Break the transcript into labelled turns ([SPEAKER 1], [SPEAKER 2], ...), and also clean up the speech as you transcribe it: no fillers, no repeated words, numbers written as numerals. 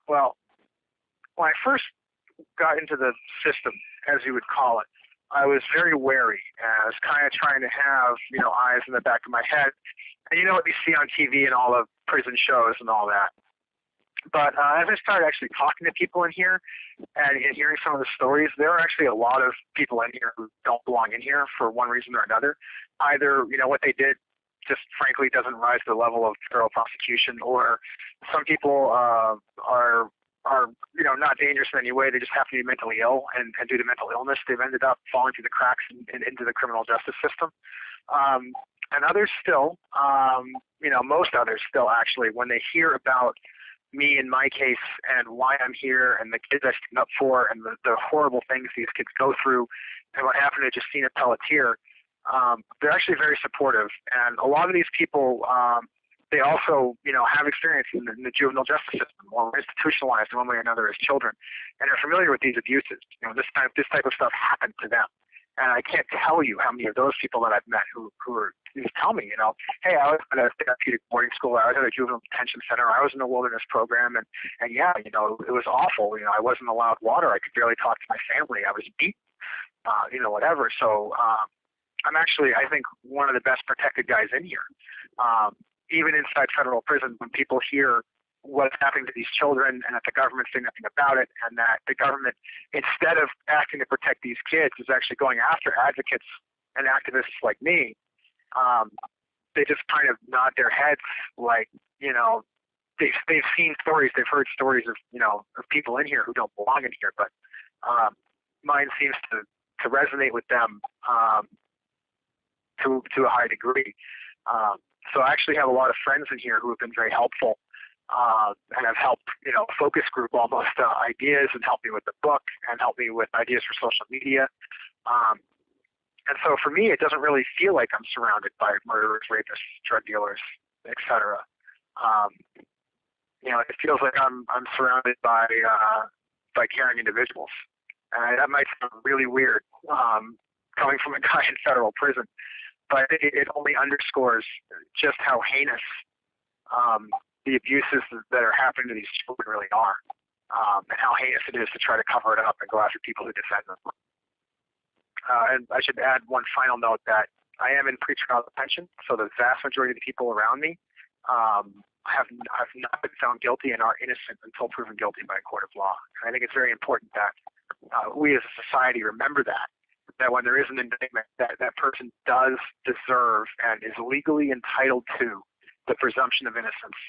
[SPEAKER 1] Well, when I first got into the system, as you would call it, I was very wary. I was kind of trying to have, eyes in the back of my head. And you know what you see on TV and all the prison shows and all that. But as I started actually talking to people in here and hearing some of the stories, there are actually a lot of people in here who don't belong in here for one reason or another. Either, what they did just frankly doesn't rise to the level of federal prosecution, or some people are not dangerous in any way. They just happen to be mentally ill, and due to mental illness, they've ended up falling through the cracks and into the criminal justice system. And others still, most others still actually, when they hear about me in my case and why I'm here and the kids I stand up for and the horrible things these kids go through and what happened to Justina Pelletier, they're actually very supportive. And a lot of these people, they also, have experience in the juvenile justice system or institutionalized in one way or another as children, and are familiar with these abuses. This type of stuff happened to them. And I can't tell you how many of those people that I've met who tell me, hey, I was at a therapeutic boarding school, I was at a juvenile detention center, I was in a wilderness program, and yeah, it was awful. I wasn't allowed water, I could barely talk to my family, I was beaten, whatever. So I'm actually, I think, one of the best protected guys in here. Even inside federal prison, when people hear what's happening to these children and that the government's doing nothing about it, and that the government, instead of acting to protect these kids, is actually going after advocates and activists like me, they just kind of nod their heads like, they've seen stories, they've heard stories of, of people in here who don't belong in here, but mine seems to resonate with them to a high degree. So I actually have a lot of friends in here who have been very helpful and have helped, focus group almost ideas, and helped me with the book and helped me with ideas for social media. And so for me, it doesn't really feel like I'm surrounded by murderers, rapists, drug dealers, etc. It feels like I'm surrounded by caring individuals. And that might sound really weird coming from a guy in federal prison, but it only underscores just how heinous the abuses that are happening to these children really are, and how heinous it is to try to cover it up and go after people who defend them. And I should add one final note that I am in pretrial detention, so the vast majority of the people around me have not been found guilty and are innocent until proven guilty by a court of law. And I think it's very important that we as a society remember that when there is an indictment, that person does deserve and is legally entitled to the presumption of innocence.